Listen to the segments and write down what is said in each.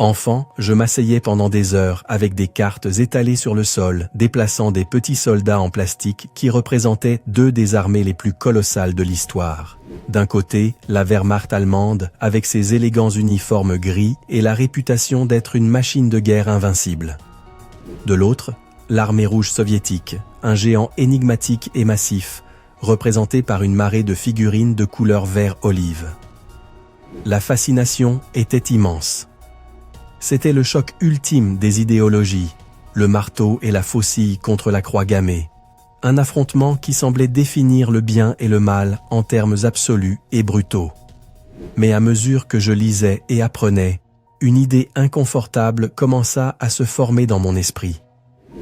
Enfant, je m'asseyais pendant des heures avec des cartes étalées sur le sol, déplaçant des petits soldats en plastique qui représentaient deux des armées les plus colossales de l'histoire. D'un côté, la Wehrmacht allemande, avec ses élégants uniformes gris et la réputation d'être une machine de guerre invincible. De l'autre, l'armée rouge soviétique, un géant énigmatique et massif, représenté par une marée de figurines de couleur vert-olive. La fascination était immense. C'était le choc ultime des idéologies, le marteau et la faucille contre la croix gammée. Un affrontement qui semblait définir le bien et le mal en termes absolus et brutaux. Mais à mesure que je lisais et apprenais, une idée inconfortable commença à se former dans mon esprit.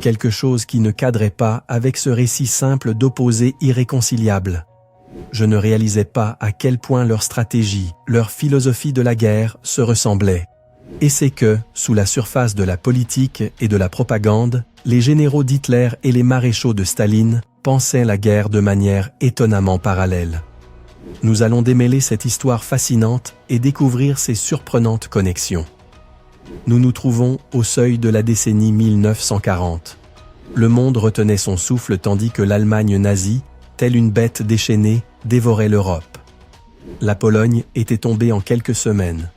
Quelque chose qui ne cadrait pas avec ce récit simple d'opposés irréconciliables. Je ne réalisais pas à quel point leur stratégie, leur philosophie de la guerre se ressemblaient. Et c'est que, sous la surface de la politique et de la propagande, les généraux d'Hitler et les maréchaux de Staline pensaient la guerre de manière étonnamment parallèle. Nous allons démêler cette histoire fascinante et découvrir ses surprenantes connexions. Nous nous trouvons au seuil de la décennie 1940. Le monde retenait son souffle tandis que l'Allemagne nazie, telle une bête déchaînée, dévorait l'Europe. La Pologne était tombée en quelques semaines.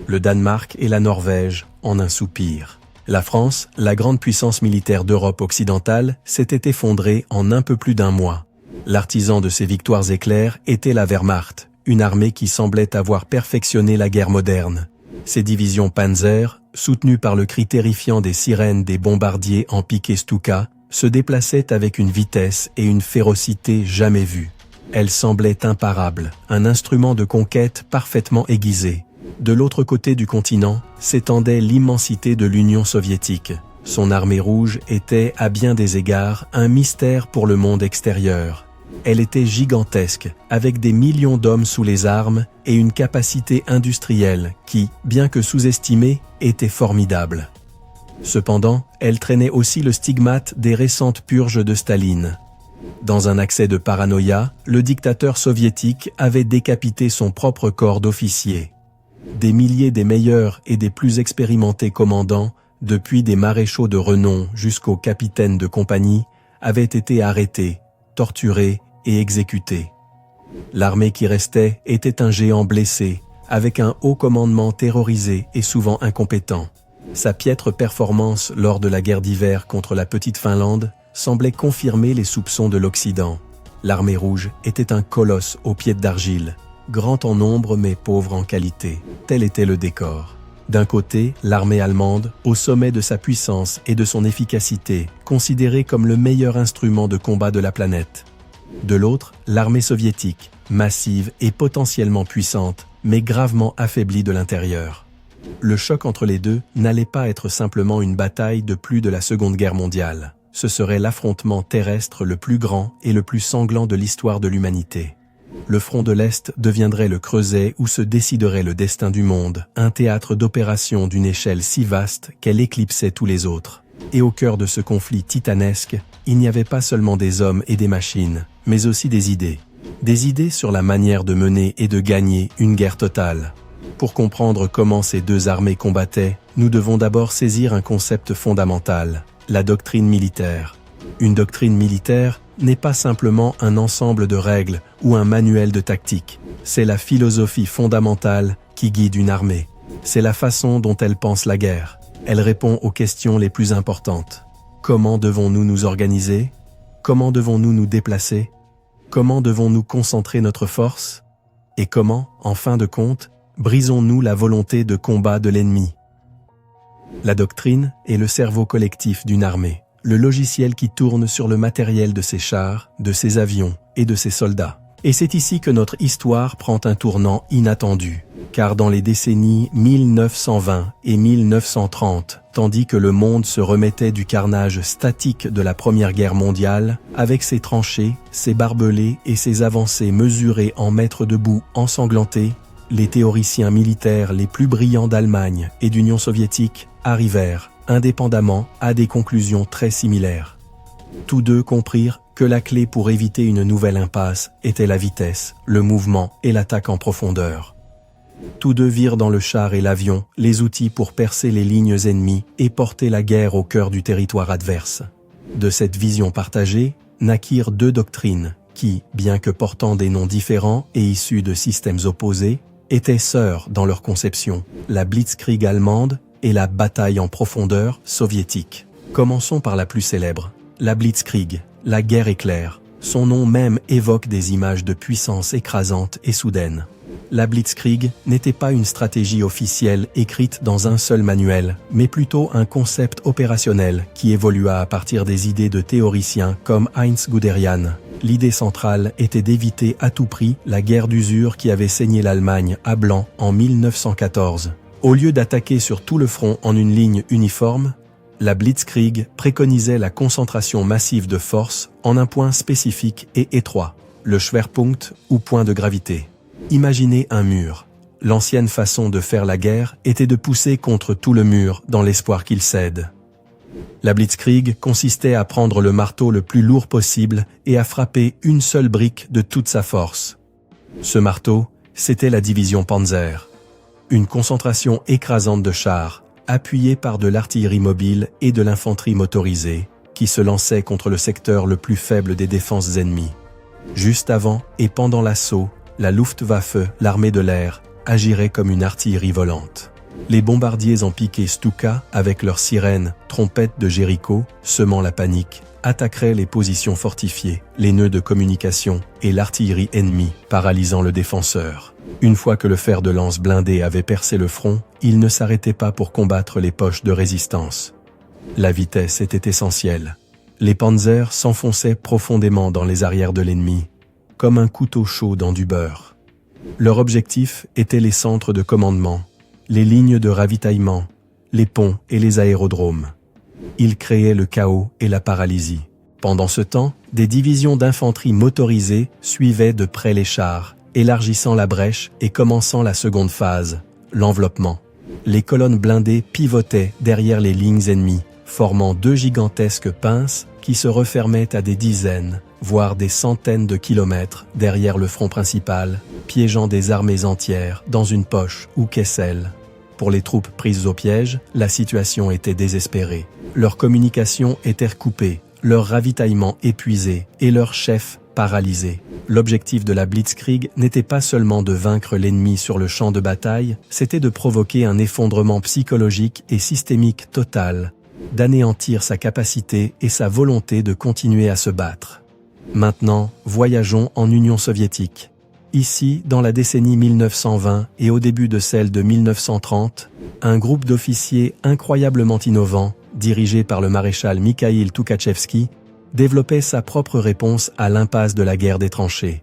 Le Danemark et la Norvège en un soupir. La France, la grande puissance militaire d'Europe occidentale, s'était effondrée en un peu plus d'un mois. L'artisan de ces victoires éclairs était la Wehrmacht, une armée qui semblait avoir perfectionné la guerre moderne. Ses divisions Panzer, soutenues par le cri terrifiant des sirènes des bombardiers en piqué Stuka, se déplaçaient avec une vitesse et une férocité jamais vues. Elles semblaient imparables, un instrument de conquête parfaitement aiguisé. De l'autre côté du continent, s'étendait l'immensité de l'Union soviétique. Son armée rouge était, à bien des égards, un mystère pour le monde extérieur. Elle était gigantesque, avec des millions d'hommes sous les armes et une capacité industrielle qui, bien que sous-estimée, était formidable. Cependant, elle traînait aussi le stigmate des récentes purges de Staline. Dans un accès de paranoïa, le dictateur soviétique avait décapité son propre corps d'officiers. Des milliers des meilleurs et des plus expérimentés commandants, depuis des maréchaux de renom jusqu'aux capitaines de compagnie, avaient été arrêtés, torturés et exécutés. L'armée qui restait était un géant blessé, avec un haut commandement terrorisé et souvent incompétent. Sa piètre performance lors de la guerre d'hiver contre la petite Finlande semblait confirmer les soupçons de l'Occident. L'armée rouge était un colosse aux pieds d'argile, grand en nombre mais pauvre en qualité. Tel était le décor. D'un côté, l'armée allemande, au sommet de sa puissance et de son efficacité, considérée comme le meilleur instrument de combat de la planète. De l'autre, l'armée soviétique, massive et potentiellement puissante, mais gravement affaiblie de l'intérieur. Le choc entre les deux n'allait pas être simplement une bataille de plus de la Seconde Guerre mondiale. Ce serait l'affrontement terrestre le plus grand et le plus sanglant de l'histoire de l'humanité. Le front de l'Est deviendrait le creuset où se déciderait le destin du monde, un théâtre d'opération d'une échelle si vaste qu'elle éclipsait tous les autres. Et au cœur de ce conflit titanesque, il n'y avait pas seulement des hommes et des machines, mais aussi des idées. Des idées sur la manière de mener et de gagner une guerre totale. Pour comprendre comment ces deux armées combattaient, nous devons d'abord saisir un concept fondamental, la doctrine militaire. Une doctrine militaire n'est pas simplement un ensemble de règles ou un manuel de tactique. C'est la philosophie fondamentale qui guide une armée. C'est la façon dont elle pense la guerre. Elle répond aux questions les plus importantes. Comment devons-nous nous organiser? Comment devons-nous nous déplacer? Comment devons-nous concentrer notre force? Et comment, en fin de compte, brisons-nous la volonté de combat de l'ennemi? La doctrine est le cerveau collectif d'une armée. Le logiciel qui tourne sur le matériel de ses chars, de ses avions et de ses soldats. Et c'est ici que notre histoire prend un tournant inattendu. Car dans les décennies 1920 et 1930, tandis que le monde se remettait du carnage statique de la Première Guerre mondiale, avec ses tranchées, ses barbelés et ses avancées mesurées en mètres debout ensanglantés, les théoriciens militaires les plus brillants d'Allemagne et d'Union soviétique arrivèrent, indépendamment, à des conclusions très similaires. Tous deux comprirent que la clé pour éviter une nouvelle impasse était la vitesse, le mouvement et l'attaque en profondeur. Tous deux virent dans le char et l'avion les outils pour percer les lignes ennemies et porter la guerre au cœur du territoire adverse. De cette vision partagée, naquirent deux doctrines qui, bien que portant des noms différents et issues de systèmes opposés, étaient sœurs dans leur conception, la Blitzkrieg allemande et la bataille en profondeur soviétique. Commençons par la plus célèbre, la Blitzkrieg, la guerre éclair. Son nom même évoque des images de puissance écrasante et soudaine. La Blitzkrieg n'était pas une stratégie officielle écrite dans un seul manuel, mais plutôt un concept opérationnel qui évolua à partir des idées de théoriciens comme Heinz Guderian. L'idée centrale était d'éviter à tout prix la guerre d'usure qui avait saigné l'Allemagne à blanc en 1914. Au lieu d'attaquer sur tout le front en une ligne uniforme, la Blitzkrieg préconisait la concentration massive de forces en un point spécifique et étroit, le Schwerpunkt ou point de gravité. Imaginez un mur. L'ancienne façon de faire la guerre était de pousser contre tout le mur dans l'espoir qu'il cède. La Blitzkrieg consistait à prendre le marteau le plus lourd possible et à frapper une seule brique de toute sa force. Ce marteau, c'était la division Panzer. Une concentration écrasante de chars, appuyés par de l'artillerie mobile et de l'infanterie motorisée, qui se lançait contre le secteur le plus faible des défenses ennemies. Juste avant et pendant l'assaut, la Luftwaffe, l'armée de l'air, agirait comme une artillerie volante. Les bombardiers en piqué Stuka, avec leurs sirènes, trompettes de Jéricho, semant la panique, attaqueraient les positions fortifiées, les nœuds de communication et l'artillerie ennemie, paralysant le défenseur. Une fois que le fer de lance blindé avait percé le front, il ne s'arrêtait pas pour combattre les poches de résistance. La vitesse était essentielle. Les panzers s'enfonçaient profondément dans les arrières de l'ennemi, comme un couteau chaud dans du beurre. Leur objectif était les centres de commandement, les lignes de ravitaillement, les ponts et les aérodromes. Ils créaient le chaos et la paralysie. Pendant ce temps, des divisions d'infanterie motorisées suivaient de près les chars, élargissant la brèche et commençant la seconde phase, l'enveloppement. Les colonnes blindées pivotaient derrière les lignes ennemies, formant deux gigantesques pinces qui se refermaient à des dizaines, voire des centaines de kilomètres derrière le front principal, piégeant des armées entières dans une poche ou kessel. Pour les troupes prises au piège, la situation était désespérée. Leurs communications étaient recoupées, leur ravitaillement épuisé et leurs chefs paralysés. L'objectif de la Blitzkrieg n'était pas seulement de vaincre l'ennemi sur le champ de bataille, c'était de provoquer un effondrement psychologique et systémique total, d'anéantir sa capacité et sa volonté de continuer à se battre. Maintenant, voyageons en Union soviétique. Ici, dans la décennie 1920 et au début de celle de 1930, un groupe d'officiers incroyablement innovants, dirigé par le maréchal Mikhaïl Tukhachevski, développait sa propre réponse à l'impasse de la guerre des tranchées.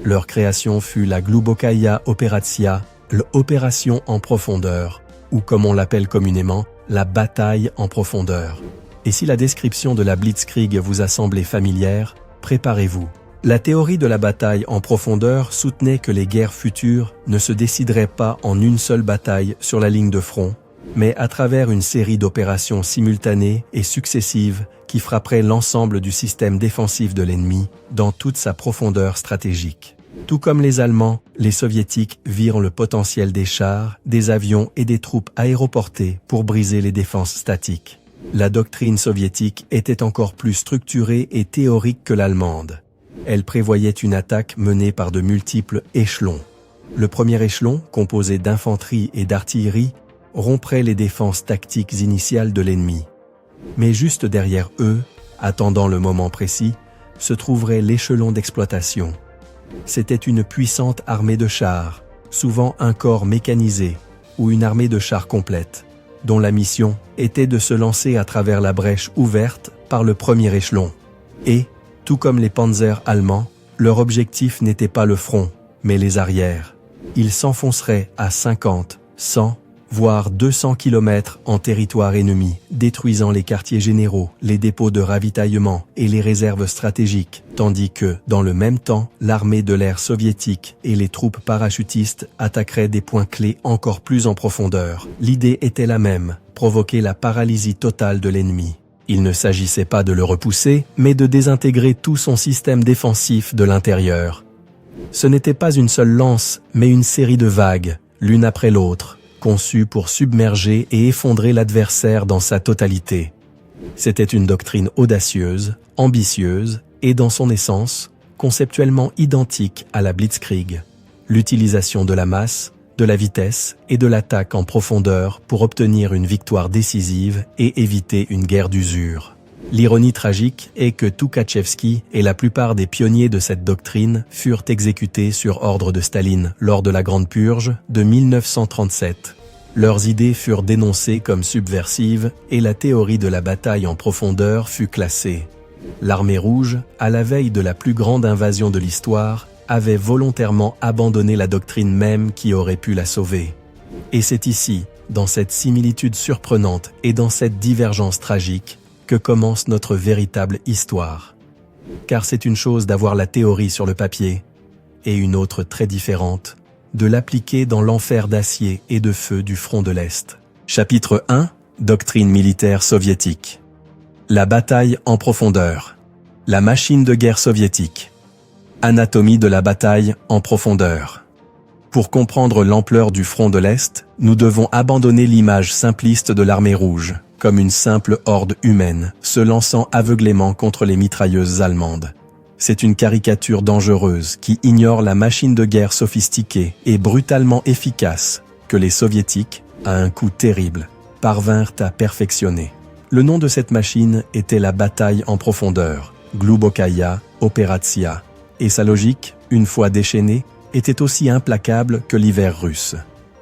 Leur création fut la Glubokaya Operatia, l'opération en profondeur, ou comme on l'appelle communément, la bataille en profondeur. Et si la description de la Blitzkrieg vous a semblé familière, préparez-vous. La théorie de la bataille en profondeur soutenait que les guerres futures ne se décideraient pas en une seule bataille sur la ligne de front, mais à travers une série d'opérations simultanées et successives qui frapperaient l'ensemble du système défensif de l'ennemi dans toute sa profondeur stratégique. Tout comme les Allemands, les Soviétiques virent le potentiel des chars, des avions et des troupes aéroportées pour briser les défenses statiques. La doctrine soviétique était encore plus structurée et théorique que l'allemande. Elle prévoyait une attaque menée par de multiples échelons. Le premier échelon, composé d'infanterie et d'artillerie, romprait les défenses tactiques initiales de l'ennemi. Mais juste derrière eux, attendant le moment précis, se trouverait l'échelon d'exploitation. C'était une puissante armée de chars, souvent un corps mécanisé, ou une armée de chars complète, dont la mission était de se lancer à travers la brèche ouverte par le premier échelon. Et, tout comme les panzers allemands, leur objectif n'était pas le front, mais les arrières. Ils s'enfonceraient à 50, 100, voire 200 km en territoire ennemi, détruisant les quartiers généraux, les dépôts de ravitaillement et les réserves stratégiques, tandis que, dans le même temps, l'armée de l'air soviétique et les troupes parachutistes attaqueraient des points clés encore plus en profondeur. L'idée était la même, provoquer la paralysie totale de l'ennemi. Il ne s'agissait pas de le repousser, mais de désintégrer tout son système défensif de l'intérieur. Ce n'était pas une seule lance, mais une série de vagues, l'une après l'autre, conçues pour submerger et effondrer l'adversaire dans sa totalité. C'était une doctrine audacieuse, ambitieuse et dans son essence, conceptuellement identique à la Blitzkrieg. L'utilisation de la masse, de la vitesse et de l'attaque en profondeur pour obtenir une victoire décisive et éviter une guerre d'usure. L'ironie tragique est que Toukhatchevski et la plupart des pionniers de cette doctrine furent exécutés sur ordre de Staline lors de la Grande Purge de 1937. Leurs idées furent dénoncées comme subversives et la théorie de la bataille en profondeur fut classée. L'Armée rouge, à la veille de la plus grande invasion de l'histoire, avait volontairement abandonné la doctrine même qui aurait pu la sauver. Et c'est ici, dans cette similitude surprenante et dans cette divergence tragique, que commence notre véritable histoire. Car c'est une chose d'avoir la théorie sur le papier, et une autre très différente, de l'appliquer dans l'enfer d'acier et de feu du front de l'Est. Chapitre 1 – Doctrine militaire soviétique. La bataille en profondeur. La machine de guerre soviétique. Anatomie de la bataille en profondeur. Pour comprendre l'ampleur du front de l'Est, nous devons abandonner l'image simpliste de l'armée rouge, comme une simple horde humaine, se lançant aveuglément contre les mitrailleuses allemandes. C'est une caricature dangereuse qui ignore la machine de guerre sophistiquée et brutalement efficace que les soviétiques, à un coût terrible, parvinrent à perfectionner. Le nom de cette machine était la bataille en profondeur, Glubokaya Operatia, et sa logique, une fois déchaînée, était aussi implacable que l'hiver russe.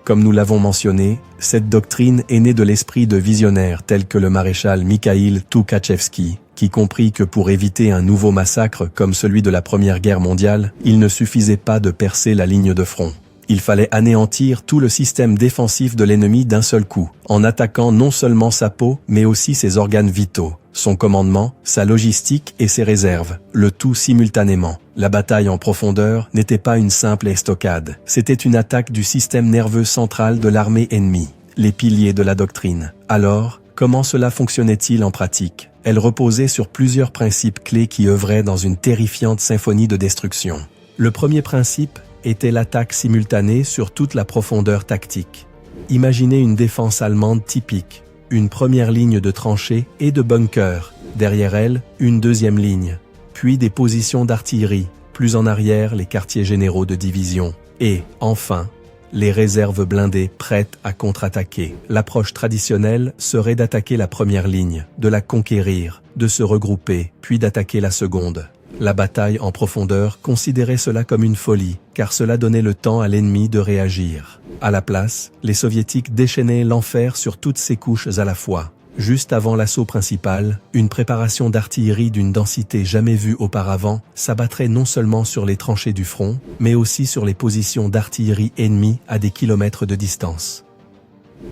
Comme nous l'avons mentionné, cette doctrine est née de l'esprit de visionnaires tels que le maréchal Mikhaïl Toukhatchevski, qui comprit que pour éviter un nouveau massacre comme celui de la Première Guerre mondiale, il ne suffisait pas de percer la ligne de front. Il fallait anéantir tout le système défensif de l'ennemi d'un seul coup, en attaquant non seulement sa peau, mais aussi ses organes vitaux, son commandement, sa logistique et ses réserves, le tout simultanément. La bataille en profondeur n'était pas une simple estocade, c'était une attaque du système nerveux central de l'armée ennemie, les piliers de la doctrine. Alors, comment cela fonctionnait-il en pratique? Elle reposait sur plusieurs principes clés qui œuvraient dans une terrifiante symphonie de destruction. Le premier principe était l'attaque simultanée sur toute la profondeur tactique. Imaginez une défense allemande typique, une première ligne de tranchées et de bunkers, derrière elle, une deuxième ligne, puis des positions d'artillerie, plus en arrière les quartiers généraux de division, et, enfin, les réserves blindées prêtes à contre-attaquer. L'approche traditionnelle serait d'attaquer la première ligne, de la conquérir, de se regrouper, puis d'attaquer la seconde. La bataille en profondeur considérait cela comme une folie, car cela donnait le temps à l'ennemi de réagir. À la place, les soviétiques déchaînaient l'enfer sur toutes ses couches à la fois. Juste avant l'assaut principal, une préparation d'artillerie d'une densité jamais vue auparavant s'abattrait non seulement sur les tranchées du front, mais aussi sur les positions d'artillerie ennemie à des kilomètres de distance.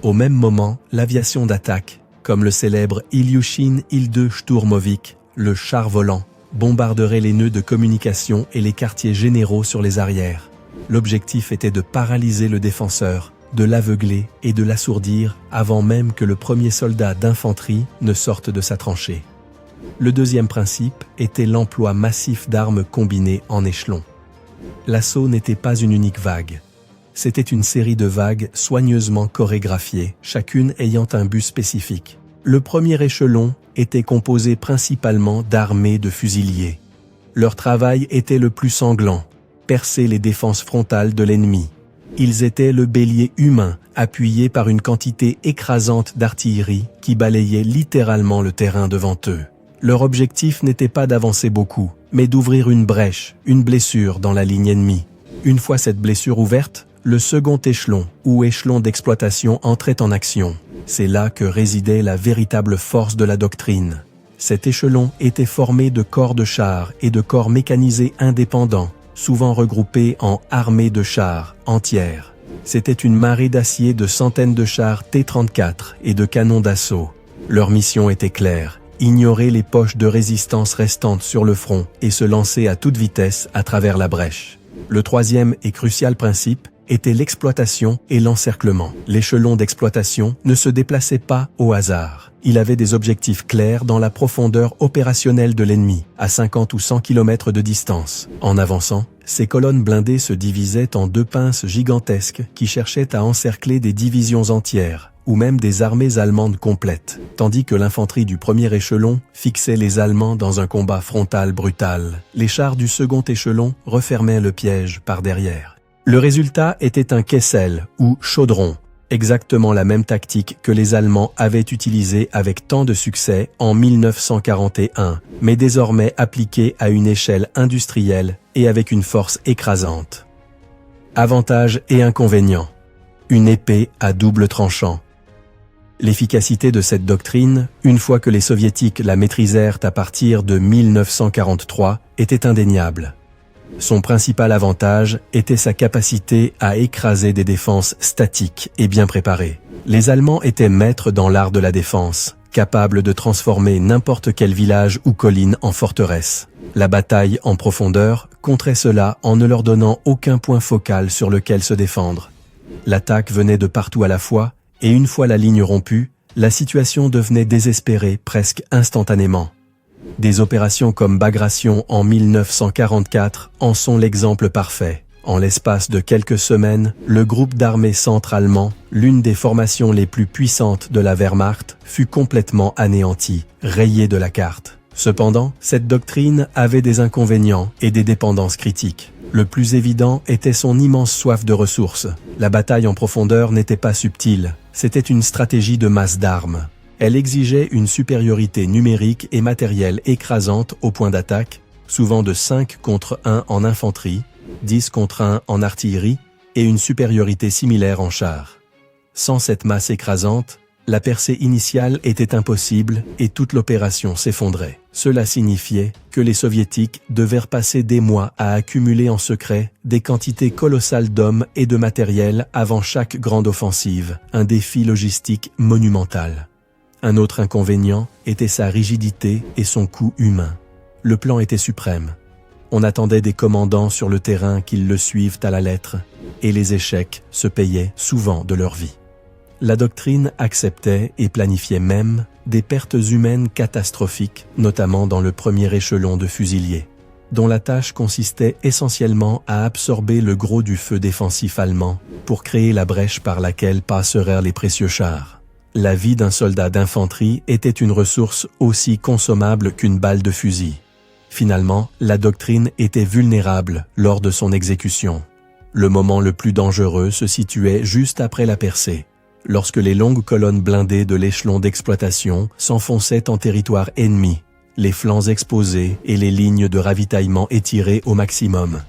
Au même moment, l'aviation d'attaque, comme le célèbre Ilyushin Il-2 Shturmovik, le char volant, bombarderait les nœuds de communication et les quartiers généraux sur les arrières. L'objectif était de paralyser le défenseur, de l'aveugler et de l'assourdir avant même que le premier soldat d'infanterie ne sorte de sa tranchée. Le deuxième principe était l'emploi massif d'armes combinées en échelons. L'assaut n'était pas une unique vague. C'était une série de vagues soigneusement chorégraphiées, chacune ayant un but spécifique. Le premier échelon était composé principalement d'armées de fusiliers. Leur travail était le plus sanglant, percer les défenses frontales de l'ennemi. Ils étaient le bélier humain, appuyé par une quantité écrasante d'artillerie qui balayait littéralement le terrain devant eux. Leur objectif n'était pas d'avancer beaucoup, mais d'ouvrir une brèche, une blessure dans la ligne ennemie. Une fois cette blessure ouverte, le second échelon, ou échelon d'exploitation, entrait en action. C'est là que résidait la véritable force de la doctrine. Cet échelon était formé de corps de chars et de corps mécanisés indépendants, souvent regroupés en armées de chars entières. C'était une marée d'acier de centaines de chars T-34 et de canons d'assaut. Leur mission était claire, ignorer les poches de résistance restantes sur le front et se lancer à toute vitesse à travers la brèche. Le troisième et crucial principe était l'exploitation et l'encerclement. L'échelon d'exploitation ne se déplaçait pas au hasard. Il avait des objectifs clairs dans la profondeur opérationnelle de l'ennemi, à 50 ou 100 km de distance. En avançant, ces colonnes blindées se divisaient en deux pinces gigantesques qui cherchaient à encercler des divisions entières, ou même des armées allemandes complètes, tandis que l'infanterie du premier échelon fixait les Allemands dans un combat frontal brutal. Les chars du second échelon refermaient le piège par derrière. Le résultat était un Kessel, ou chaudron, exactement la même tactique que les Allemands avaient utilisée avec tant de succès en 1941, mais désormais appliquée à une échelle industrielle et avec une force écrasante. Avantages et inconvénients. Une épée à double tranchant. L'efficacité de cette doctrine, une fois que les Soviétiques la maîtrisèrent à partir de 1943, était indéniable. Son principal avantage était sa capacité à écraser des défenses statiques et bien préparées. Les Allemands étaient maîtres dans l'art de la défense, capables de transformer n'importe quel village ou colline en forteresse. La bataille en profondeur contrait cela en ne leur donnant aucun point focal sur lequel se défendre. L'attaque venait de partout à la fois, et une fois la ligne rompue, la situation devenait désespérée presque instantanément. Des opérations comme Bagration en 1944 en sont l'exemple parfait. En l'espace de quelques semaines, le groupe d'armées centre-allemand, l'une des formations les plus puissantes de la Wehrmacht, fut complètement anéanti, rayé de la carte. Cependant, cette doctrine avait des inconvénients et des dépendances critiques. Le plus évident était son immense soif de ressources. La bataille en profondeur n'était pas subtile, c'était une stratégie de masse d'armes. Elle exigeait une supériorité numérique et matérielle écrasante au point d'attaque, souvent de 5 contre 1 en infanterie, 10 contre 1 en artillerie et une supériorité similaire en chars. Sans cette masse écrasante, la percée initiale était impossible et toute l'opération s'effondrait. Cela signifiait que les Soviétiques devaient passer des mois à accumuler en secret des quantités colossales d'hommes et de matériel avant chaque grande offensive, un défi logistique monumental. Un autre inconvénient était sa rigidité et son coût humain. Le plan était suprême. On attendait des commandants sur le terrain qu'ils le suivent à la lettre, et les échecs se payaient souvent de leur vie. La doctrine acceptait et planifiait même des pertes humaines catastrophiques, notamment dans le premier échelon de fusiliers, dont la tâche consistait essentiellement à absorber le gros du feu défensif allemand pour créer la brèche par laquelle passeraient les précieux chars. La vie d'un soldat d'infanterie était une ressource aussi consommable qu'une balle de fusil. Finalement, la doctrine était vulnérable lors de son exécution. Le moment le plus dangereux se situait juste après la percée, lorsque les longues colonnes blindées de l'échelon d'exploitation s'enfonçaient en territoire ennemi, les flancs exposés et les lignes de ravitaillement étirées au maximum.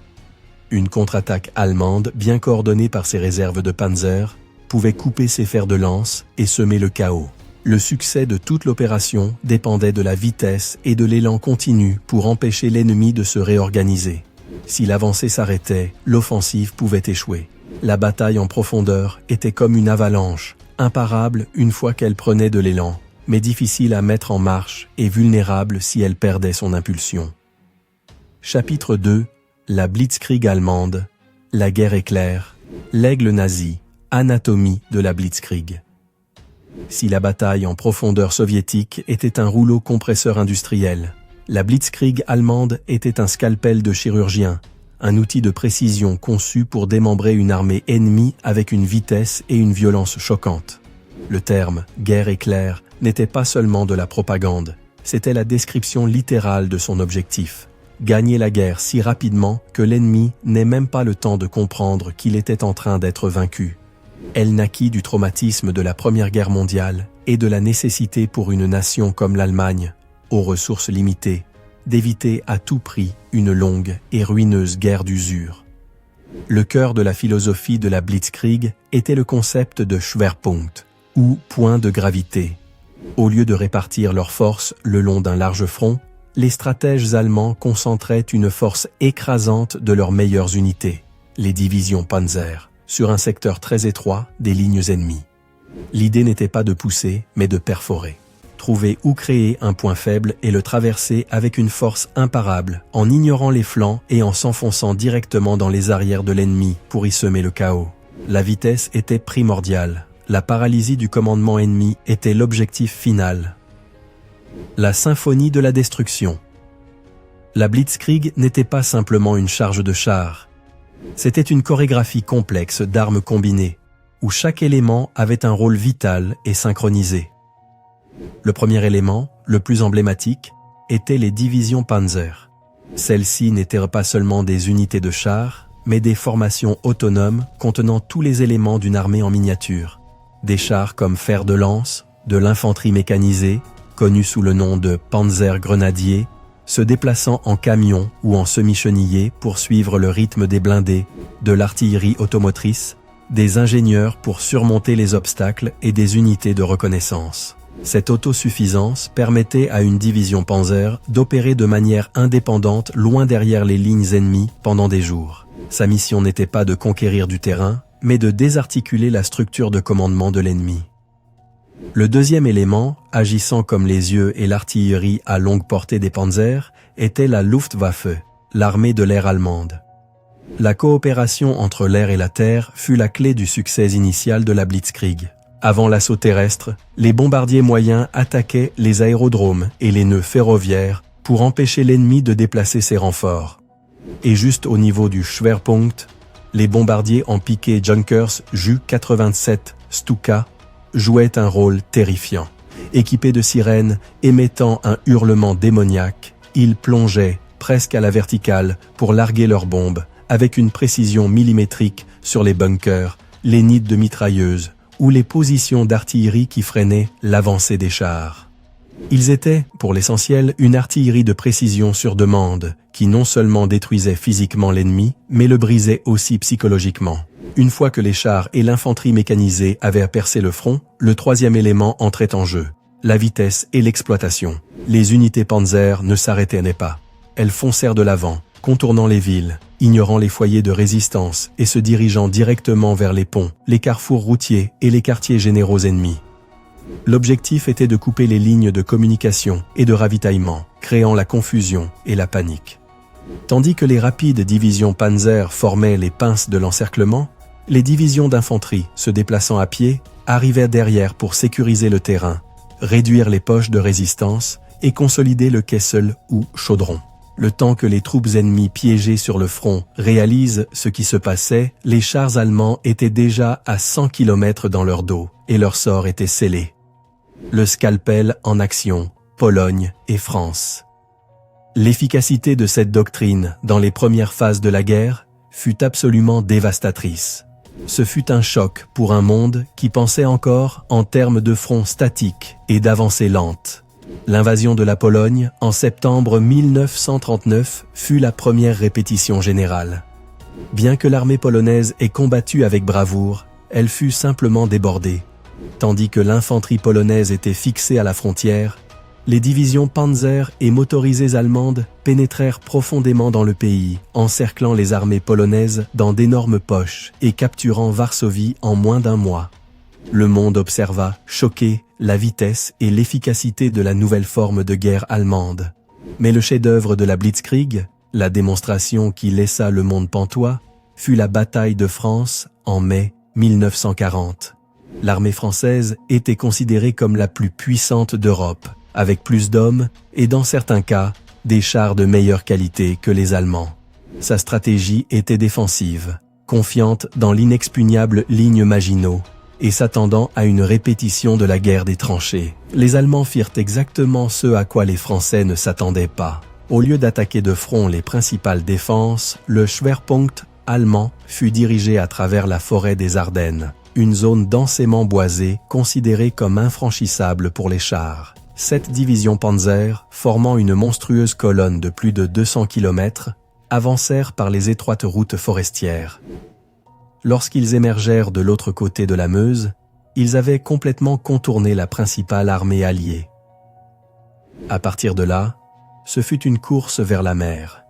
Une contre-attaque allemande, bien coordonnée par ses réserves de panzer, pouvait couper ses fers de lance et semer le chaos. Le succès de toute l'opération dépendait de la vitesse et de l'élan continu pour empêcher l'ennemi de se réorganiser. Si l'avancée s'arrêtait, l'offensive pouvait échouer. La bataille en profondeur était comme une avalanche, imparable une fois qu'elle prenait de l'élan, mais difficile à mettre en marche et vulnérable si elle perdait son impulsion. Chapitre 2. La Blitzkrieg allemande, la guerre éclair, l'aigle nazi, anatomie de la Blitzkrieg. Si la bataille en profondeur soviétique était un rouleau compresseur industriel, la Blitzkrieg allemande était un scalpel de chirurgien, un outil de précision conçu pour démembrer une armée ennemie avec une vitesse et une violence choquantes. Le terme « guerre éclair » n'était pas seulement de la propagande, c'était la description littérale de son objectif. Gagner la guerre si rapidement que l'ennemi n'ait même pas le temps de comprendre qu'il était en train d'être vaincu. Elle naquit du traumatisme de la Première Guerre mondiale et de la nécessité pour une nation comme l'Allemagne, aux ressources limitées, d'éviter à tout prix une longue et ruineuse guerre d'usure. Le cœur de la philosophie de la Blitzkrieg était le concept de Schwerpunkt, ou point de gravité. Au lieu de répartir leurs forces le long d'un large front, les stratèges allemands concentraient une force écrasante de leurs meilleures unités, les divisions Panzer, sur un secteur très étroit des lignes ennemies. L'idée n'était pas de pousser, mais de perforer. trouver ou créer un point faible et le traverser avec une force imparable, en ignorant les flancs et en s'enfonçant directement dans les arrières de l'ennemi pour y semer le chaos. La vitesse était primordiale. La paralysie du commandement ennemi était l'objectif final. La symphonie de la destruction. La Blitzkrieg n'était pas simplement une charge de chars. C'était une chorégraphie complexe d'armes combinées, où chaque élément avait un rôle vital et synchronisé. Le premier élément, le plus emblématique, étaient les divisions Panzer. Celles-ci n'étaient pas seulement des unités de chars, mais des formations autonomes contenant tous les éléments d'une armée en miniature. Des chars comme fer de lance, de l'infanterie mécanisée, connue sous le nom de Panzer grenadier, se déplaçant en camion ou en semi-chenillé pour suivre le rythme des blindés, de l'artillerie automotrice, des ingénieurs pour surmonter les obstacles et des unités de reconnaissance. Cette autosuffisance permettait à une division Panzer d'opérer de manière indépendante loin derrière les lignes ennemies pendant des jours. Sa mission n'était pas de conquérir du terrain, mais de désarticuler la structure de commandement de l'ennemi. Le deuxième élément, agissant comme les yeux et l'artillerie à longue portée des Panzers, était la Luftwaffe, l'armée de l'air allemande. La coopération entre l'air et la terre fut la clé du succès initial de la Blitzkrieg. Avant l'assaut terrestre, les bombardiers moyens attaquaient les aérodromes et les nœuds ferroviaires pour empêcher l'ennemi de déplacer ses renforts. Et juste au niveau du Schwerpunkt, les bombardiers en piqué Junkers Ju-87 Stuka jouaient un rôle terrifiant. Équipés de sirènes émettant un hurlement démoniaque, ils plongeaient, presque à la verticale, pour larguer leurs bombes, avec une précision millimétrique sur les bunkers, les nids de mitrailleuses ou les positions d'artillerie qui freinaient l'avancée des chars. Ils étaient, pour l'essentiel, une artillerie de précision sur demande, qui non seulement détruisait physiquement l'ennemi, mais le brisait aussi psychologiquement. Une fois que les chars et l'infanterie mécanisée avaient percé le front, le troisième élément entrait en jeu, la vitesse et l'exploitation. Les unités Panzer ne s'arrêtaient pas. Elles foncèrent de l'avant, contournant les villes, ignorant les foyers de résistance et se dirigeant directement vers les ponts, les carrefours routiers et les quartiers généraux ennemis. L'objectif était de couper les lignes de communication et de ravitaillement, créant la confusion et la panique. Tandis que les rapides divisions Panzer formaient les pinces de l'encerclement, les divisions d'infanterie, se déplaçant à pied, arrivaient derrière pour sécuriser le terrain, réduire les poches de résistance et consolider le Kessel ou chaudron. Le temps que les troupes ennemies piégées sur le front réalisent ce qui se passait, les chars allemands étaient déjà à 100 km dans leur dos et leur sort était scellé. Le scalpel en action, Pologne et France. L'efficacité de cette doctrine dans les premières phases de la guerre fut absolument dévastatrice. Ce fut un choc pour un monde qui pensait encore en termes de front statique et d'avancée lente. L'invasion de la Pologne en septembre 1939 fut la première répétition générale. Bien que l'armée polonaise ait combattu avec bravoure, elle fut simplement débordée. Tandis que l'infanterie polonaise était fixée à la frontière, les divisions Panzer et motorisées allemandes pénétrèrent profondément dans le pays, encerclant les armées polonaises dans d'énormes poches et capturant Varsovie en moins d'un mois. Le monde observa, choqué, la vitesse et l'efficacité de la nouvelle forme de guerre allemande. Mais le chef-d'œuvre de la Blitzkrieg, la démonstration qui laissa le monde pantois, fut la bataille de France en mai 1940. L'armée française était considérée comme la plus puissante d'Europe, avec plus d'hommes et dans certains cas, des chars de meilleure qualité que les Allemands. Sa stratégie était défensive, confiante dans l'inexpugnable ligne Maginot, et s'attendant à une répétition de la guerre des tranchées. Les Allemands firent exactement ce à quoi les Français ne s'attendaient pas. Au lieu d'attaquer de front les principales défenses, le Schwerpunkt allemand fut dirigé à travers la forêt des Ardennes, une zone densément boisée considérée comme infranchissable pour les chars. 7 divisions Panzer, formant une monstrueuse colonne de plus de 200 km, avancèrent par les étroites routes forestières. Lorsqu'ils émergèrent de l'autre côté de la Meuse, ils avaient complètement contourné la principale armée alliée. À partir de là, ce fut une course vers la mer.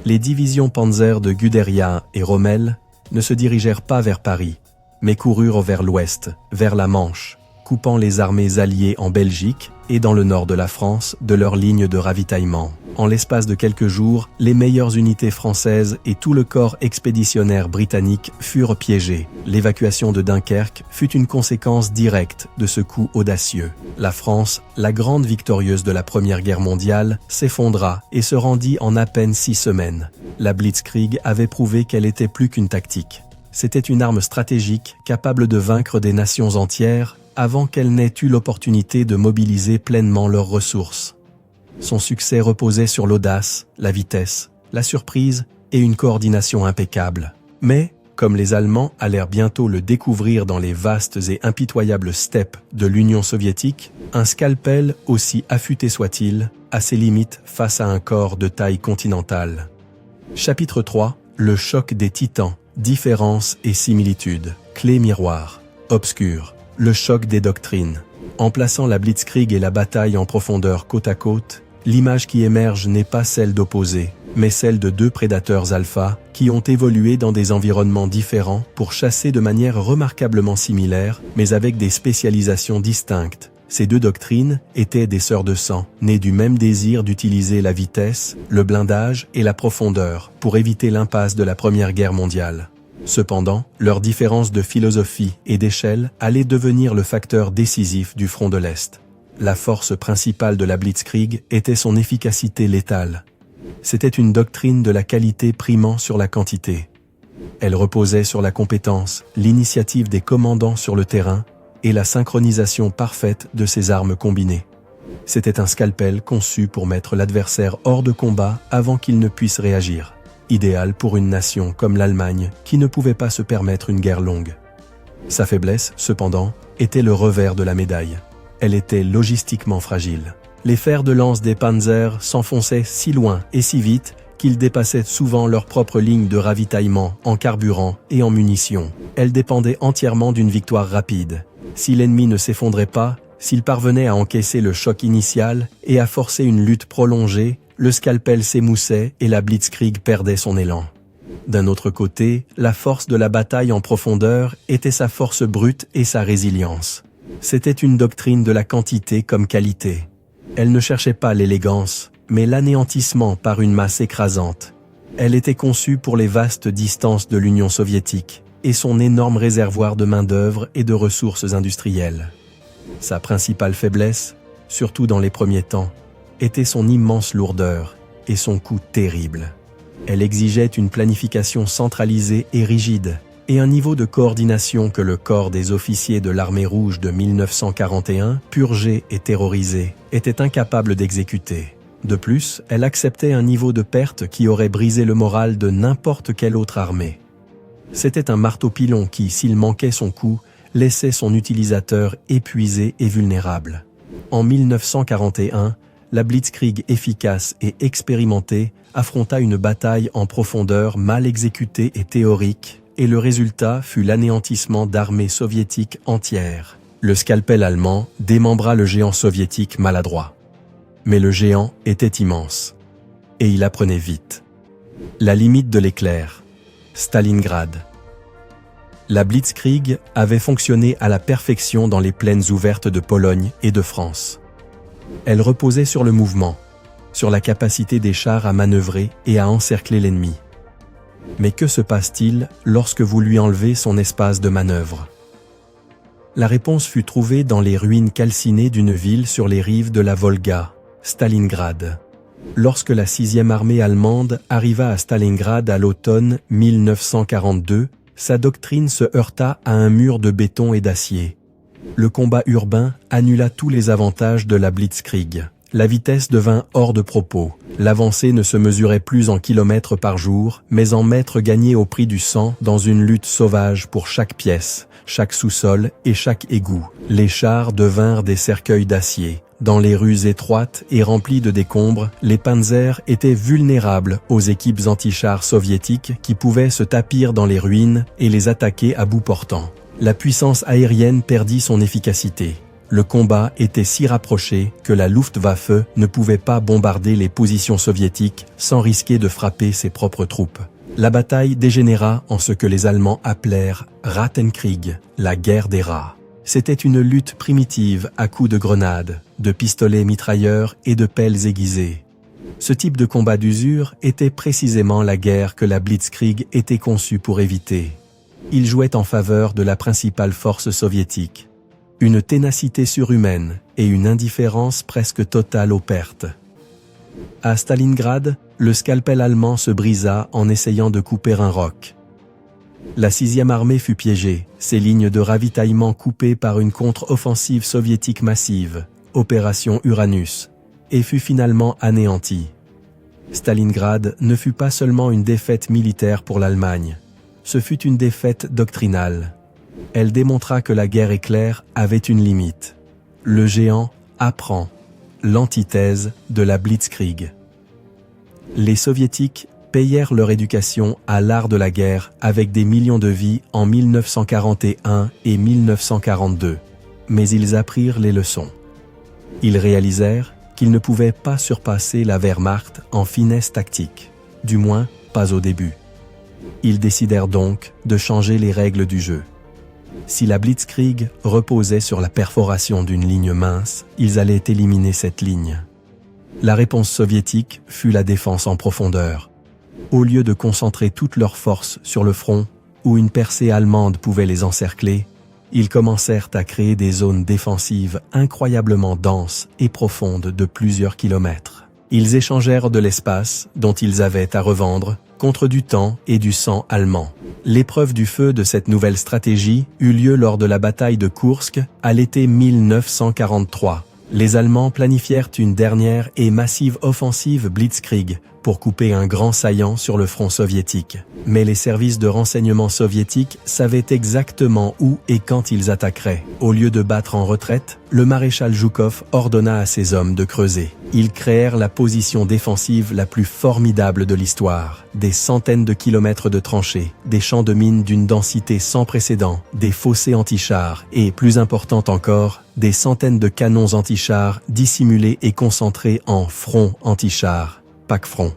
Les divisions Panzer de Guderian et Rommel ne se dirigèrent pas vers Paris, mais coururent vers l'ouest, vers la Manche, coupant les armées alliées en Belgique et dans le nord de la France de leurs lignes de ravitaillement. En l'espace de quelques jours, les meilleures unités françaises et tout le corps expéditionnaire britannique furent piégés. L'évacuation de Dunkerque fut une conséquence directe de ce coup audacieux. La France, la grande victorieuse de la Première Guerre mondiale, s'effondra et se rendit en à peine 6 semaines. La Blitzkrieg avait prouvé qu'elle était plus qu'une tactique. C'était une arme stratégique capable de vaincre des nations entières avant qu'elles n'aient eu l'opportunité de mobiliser pleinement leurs ressources. Son succès reposait sur l'audace, la vitesse, la surprise et une coordination impeccable. Mais, comme les Allemands allèrent bientôt le découvrir dans les vastes et impitoyables steppes de l'Union soviétique, un scalpel, aussi affûté soit-il, a ses limites face à un corps de taille continentale. Chapitre 3. Le choc des titans. Différences et similitudes. Clé miroir. Obscur. Le choc des doctrines. En plaçant la Blitzkrieg et la bataille en profondeur côte à côte, l'image qui émerge n'est pas celle d'opposés, mais celle de deux prédateurs alpha qui ont évolué dans des environnements différents pour chasser de manière remarquablement similaire, mais avec des spécialisations distinctes. Ces deux doctrines étaient des sœurs de sang, nées du même désir d'utiliser la vitesse, le blindage et la profondeur pour éviter l'impasse de la Première Guerre mondiale. Cependant, leur différence de philosophie et d'échelle allait devenir le facteur décisif du front de l'Est. La force principale de la Blitzkrieg était son efficacité létale. C'était une doctrine de la qualité primant sur la quantité. Elle reposait sur la compétence, l'initiative des commandants sur le terrain et la synchronisation parfaite de ces armes combinées. C'était un scalpel conçu pour mettre l'adversaire hors de combat avant qu'il ne puisse réagir. Idéal pour une nation comme l'Allemagne qui ne pouvait pas se permettre une guerre longue. Sa faiblesse, cependant, était le revers de la médaille. Elle était logistiquement fragile. Les fers de lance des panzers s'enfonçaient si loin et si vite qu'ils dépassaient souvent leur propre ligne de ravitaillement en carburant et en munitions. Elle dépendait entièrement d'une victoire rapide. Si l'ennemi ne s'effondrait pas, s'il parvenait à encaisser le choc initial et à forcer une lutte prolongée, le scalpel s'émoussait et la Blitzkrieg perdait son élan. D'un autre côté, la force de la bataille en profondeur était sa force brute et sa résilience. C'était une doctrine de la quantité comme qualité. Elle ne cherchait pas l'élégance, mais l'anéantissement par une masse écrasante. Elle était conçue pour les vastes distances de l'Union soviétique et son énorme réservoir de main-d'œuvre et de ressources industrielles. Sa principale faiblesse, surtout dans les premiers temps, était son immense lourdeur et son coût terrible. Elle exigeait une planification centralisée et rigide, et un niveau de coordination que le corps des officiers de l'armée rouge de 1941, purgé et terrorisé, était incapable d'exécuter. De plus, elle acceptait un niveau de perte qui aurait brisé le moral de n'importe quelle autre armée. C'était un marteau-pilon qui, s'il manquait son coup, laissait son utilisateur épuisé et vulnérable. En 1941, la Blitzkrieg efficace et expérimentée affronta une bataille en profondeur mal exécutée et théorique, et le résultat fut l'anéantissement d'armées soviétiques entières. Le scalpel allemand démembra le géant soviétique maladroit. Mais le géant était immense. Et il apprenait vite. La limite de l'éclair. Stalingrad. La Blitzkrieg avait fonctionné à la perfection dans les plaines ouvertes de Pologne et de France. Elle reposait sur le mouvement, sur la capacité des chars à manœuvrer et à encercler l'ennemi. Mais que se passe-t-il lorsque vous lui enlevez son espace de manœuvre? La réponse fut trouvée dans les ruines calcinées d'une ville sur les rives de la Volga, Stalingrad. Lorsque la 6e armée allemande arriva à Stalingrad à l'automne 1942, sa doctrine se heurta à un mur de béton et d'acier. Le combat urbain annula tous les avantages de la Blitzkrieg. La vitesse devint hors de propos. L'avancée ne se mesurait plus en kilomètres par jour, mais en mètres gagnés au prix du sang dans une lutte sauvage pour chaque pièce, chaque sous-sol et chaque égout. Les chars devinrent des cercueils d'acier. Dans les rues étroites et remplies de décombres, les panzers étaient vulnérables aux équipes anti-chars soviétiques qui pouvaient se tapir dans les ruines et les attaquer à bout portant. La puissance aérienne perdit son efficacité. Le combat était si rapproché que la Luftwaffe ne pouvait pas bombarder les positions soviétiques sans risquer de frapper ses propres troupes. La bataille dégénéra en ce que les Allemands appelèrent Rattenkrieg, la guerre des rats. C'était une lutte primitive à coups de grenades, de pistolets mitrailleurs et de pelles aiguisées. Ce type de combat d'usure était précisément la guerre que la Blitzkrieg était conçue pour éviter. Il jouait en faveur de la principale force soviétique. Une ténacité surhumaine et une indifférence presque totale aux pertes. À Stalingrad, le scalpel allemand se brisa en essayant de couper un roc. La 6e armée fut piégée, ses lignes de ravitaillement coupées par une contre-offensive soviétique massive, Opération Uranus, et fut finalement anéantie. Stalingrad ne fut pas seulement une défaite militaire pour l'Allemagne, ce fut une défaite doctrinale. Elle démontra que la guerre éclair avait une limite. Le géant apprend, l'antithèse de la Blitzkrieg. Les soviétiques payèrent leur éducation à l'art de la guerre avec des millions de vies en 1941 et 1942. Mais ils apprirent les leçons. Ils réalisèrent qu'ils ne pouvaient pas surpasser la Wehrmacht en finesse tactique, du moins pas au début. Ils décidèrent donc de changer les règles du jeu. Si la Blitzkrieg reposait sur la perforation d'une ligne mince, ils allaient éliminer cette ligne. La réponse soviétique fut la défense en profondeur. Au lieu de concentrer toutes leurs forces sur le front, où une percée allemande pouvait les encercler, ils commencèrent à créer des zones défensives incroyablement denses et profondes de plusieurs kilomètres. Ils échangèrent de l'espace dont ils avaient à revendre contre du temps et du sang allemand. L'épreuve du feu de cette nouvelle stratégie eut lieu lors de la bataille de Koursk à l'été 1943. Les Allemands planifièrent une dernière et massive offensive Blitzkrieg pour couper un grand saillant sur le front soviétique. Mais les services de renseignement soviétiques savaient exactement où et quand ils attaqueraient. Au lieu de battre en retraite, le maréchal Zhukov ordonna à ses hommes de creuser. Ils créèrent la position défensive la plus formidable de l'histoire. Des centaines de kilomètres de tranchées, des champs de mines d'une densité sans précédent, des fossés anti-chars et, plus important encore, des centaines de canons anti-chars dissimulés et concentrés en front anti-chars, pack-front.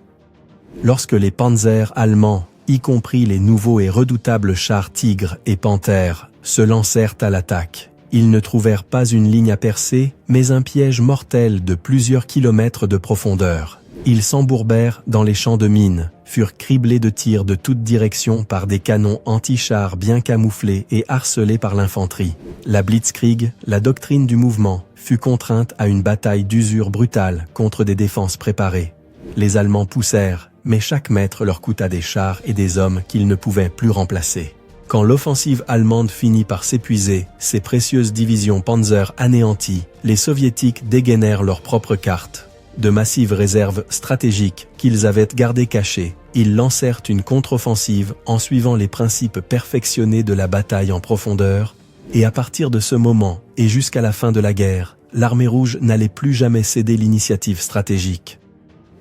Lorsque les panzers allemands, y compris les nouveaux et redoutables chars Tigre et Panthère, se lancèrent à l'attaque, ils ne trouvèrent pas une ligne à percer, mais un piège mortel de plusieurs kilomètres de profondeur. Ils s'embourbèrent dans les champs de mines, furent criblés de tirs de toutes directions par des canons anti-chars bien camouflés et harcelés par l'infanterie. La Blitzkrieg, la doctrine du mouvement, fut contrainte à une bataille d'usure brutale contre des défenses préparées. Les Allemands poussèrent, mais chaque mètre leur coûta des chars et des hommes qu'ils ne pouvaient plus remplacer. Quand l'offensive allemande finit par s'épuiser, ses précieuses divisions Panzer anéanties, les Soviétiques dégainèrent leurs propres cartes. De massives réserves stratégiques qu'ils avaient gardées cachées, ils lancèrent une contre-offensive en suivant les principes perfectionnés de la bataille en profondeur, et à partir de ce moment et jusqu'à la fin de la guerre, l'armée rouge n'allait plus jamais céder l'initiative stratégique.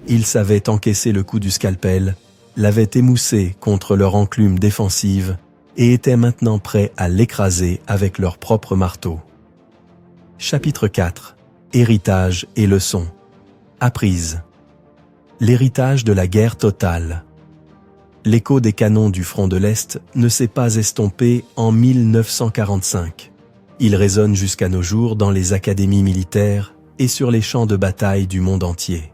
Ils savaient encaisser le coup du scalpel, l'avaient émoussé contre leur enclume défensive, et étaient maintenant prêts à l'écraser avec leur propre marteau. Chapitre 4. Héritage et leçons. Apprise. L'héritage de la guerre totale. L'écho des canons du front de l'Est ne s'est pas estompé en 1945. Il résonne jusqu'à nos jours dans les académies militaires et sur les champs de bataille du monde entier.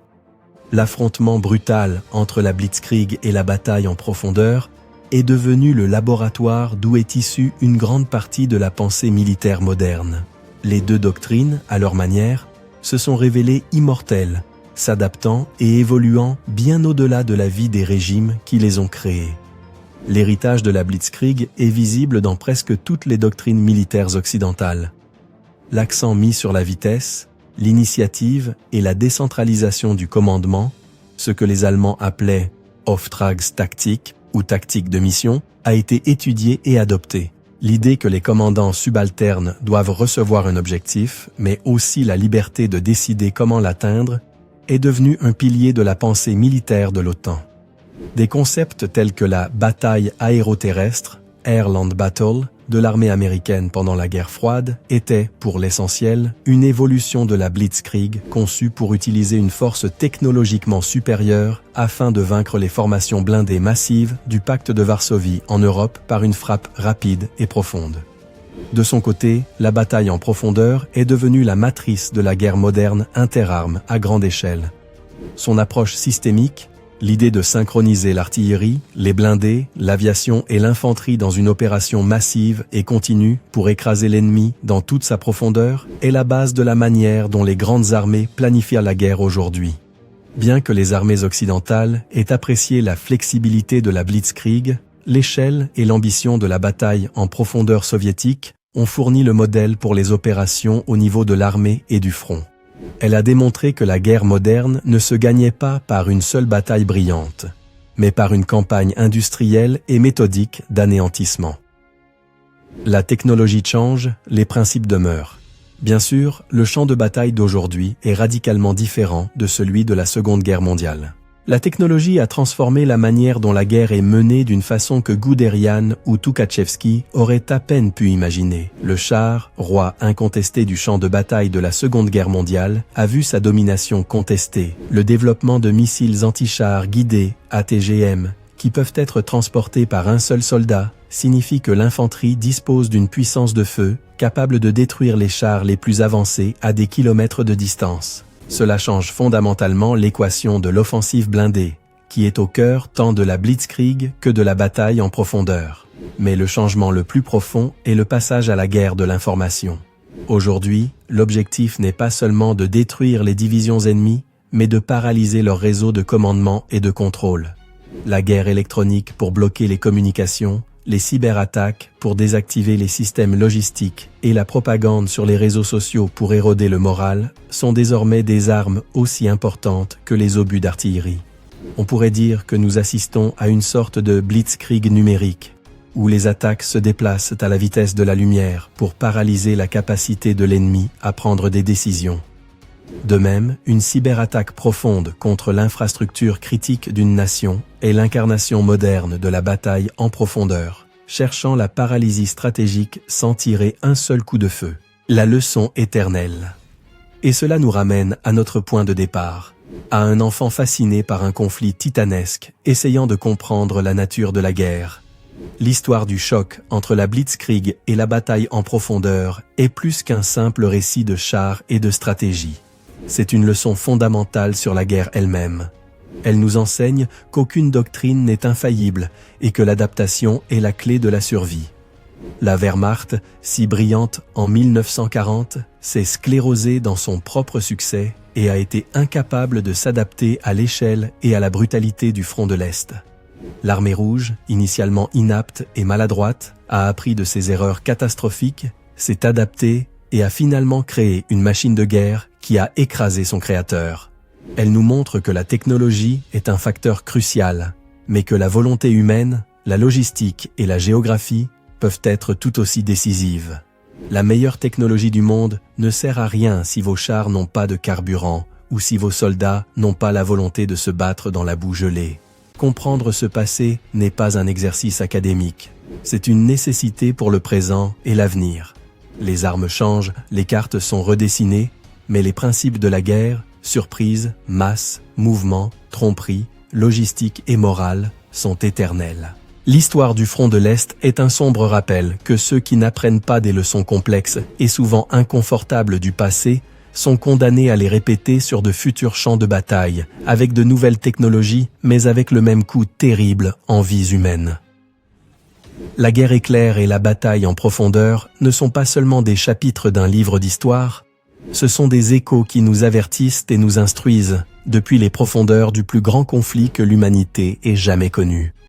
L'affrontement brutal entre la Blitzkrieg et la bataille en profondeur est devenu le laboratoire d'où est issue une grande partie de la pensée militaire moderne. Les deux doctrines, à leur manière, se sont révélées immortelles, s'adaptant et évoluant bien au-delà de la vie des régimes qui les ont créées. L'héritage de la Blitzkrieg est visible dans presque toutes les doctrines militaires occidentales. L'accent mis sur la vitesse, l'initiative et la décentralisation du commandement, ce que les Allemands appelaient « Auftragstaktik » ou « tactique de mission », a été étudié et adopté. L'idée que les commandants subalternes doivent recevoir un objectif, mais aussi la liberté de décider comment l'atteindre, est devenue un pilier de la pensée militaire de l'OTAN. Des concepts tels que la bataille aéroterrestre, Air Land Battle, de l'armée américaine pendant la guerre froide étaient, pour l'essentiel, une évolution de la Blitzkrieg conçue pour utiliser une force technologiquement supérieure afin de vaincre les formations blindées massives du pacte de Varsovie en Europe par une frappe rapide et profonde. De son côté, la bataille en profondeur est devenue la matrice de la guerre moderne interarmes à grande échelle. Son approche systémique, l'idée de synchroniser l'artillerie, les blindés, l'aviation et l'infanterie dans une opération massive et continue pour écraser l'ennemi dans toute sa profondeur, est la base de la manière dont les grandes armées planifient la guerre aujourd'hui. Bien que les armées occidentales aient apprécié la flexibilité de la Blitzkrieg, l'échelle et l'ambition de la bataille en profondeur soviétique ont fourni le modèle pour les opérations au niveau de l'armée et du front. Elle a démontré que la guerre moderne ne se gagnait pas par une seule bataille brillante, mais par une campagne industrielle et méthodique d'anéantissement. La technologie change, les principes demeurent. Bien sûr, le champ de bataille d'aujourd'hui est radicalement différent de celui de la Seconde Guerre mondiale. La technologie a transformé la manière dont la guerre est menée d'une façon que Guderian ou Tukhachevsky auraient à peine pu imaginer. Le char, roi incontesté du champ de bataille de la Seconde Guerre mondiale, a vu sa domination contestée. Le développement de missiles anti-chars guidés, ATGM, qui peuvent être transportés par un seul soldat, signifie que l'infanterie dispose d'une puissance de feu capable de détruire les chars les plus avancés à des kilomètres de distance. Cela change fondamentalement l'équation de l'offensive blindée, qui est au cœur tant de la Blitzkrieg que de la bataille en profondeur. Mais le changement le plus profond est le passage à la guerre de l'information. Aujourd'hui, l'objectif n'est pas seulement de détruire les divisions ennemies, mais de paralyser leur réseau de commandement et de contrôle. La guerre électronique pour bloquer les communications, les cyberattaques pour désactiver les systèmes logistiques et la propagande sur les réseaux sociaux pour éroder le moral sont désormais des armes aussi importantes que les obus d'artillerie. On pourrait dire que nous assistons à une sorte de blitzkrieg numérique, où les attaques se déplacent à la vitesse de la lumière pour paralyser la capacité de l'ennemi à prendre des décisions. De même, une cyberattaque profonde contre l'infrastructure critique d'une nation est l'incarnation moderne de la bataille en profondeur, cherchant la paralysie stratégique sans tirer un seul coup de feu. La leçon éternelle. Et cela nous ramène à notre point de départ, à un enfant fasciné par un conflit titanesque, essayant de comprendre la nature de la guerre. L'histoire du choc entre la Blitzkrieg et la bataille en profondeur est plus qu'un simple récit de chars et de stratégie. C'est une leçon fondamentale sur la guerre elle-même. Elle nous enseigne qu'aucune doctrine n'est infaillible et que l'adaptation est la clé de la survie. La Wehrmacht, si brillante en 1940, s'est sclérosée dans son propre succès et a été incapable de s'adapter à l'échelle et à la brutalité du front de l'Est. L'Armée rouge, initialement inapte et maladroite, a appris de ses erreurs catastrophiques, s'est adaptée et a finalement créé une machine de guerre qui a écrasé son créateur. Elle nous montre que la technologie est un facteur crucial, mais que la volonté humaine, la logistique et la géographie peuvent être tout aussi décisives. La meilleure technologie du monde ne sert à rien si vos chars n'ont pas de carburant ou si vos soldats n'ont pas la volonté de se battre dans la boue gelée. Comprendre ce passé n'est pas un exercice académique, c'est une nécessité pour le présent et l'avenir. Les armes changent, les cartes sont redessinées, mais les principes de la guerre, surprise, masse, mouvement, tromperie, logistique et morale, sont éternels. L'histoire du front de l'Est est un sombre rappel que ceux qui n'apprennent pas des leçons complexes et souvent inconfortables du passé sont condamnés à les répéter sur de futurs champs de bataille, avec de nouvelles technologies, mais avec le même coût terrible en vies humaines. La guerre éclair et la bataille en profondeur ne sont pas seulement des chapitres d'un livre d'histoire, ce sont des échos qui nous avertissent et nous instruisent depuis les profondeurs du plus grand conflit que l'humanité ait jamais connu.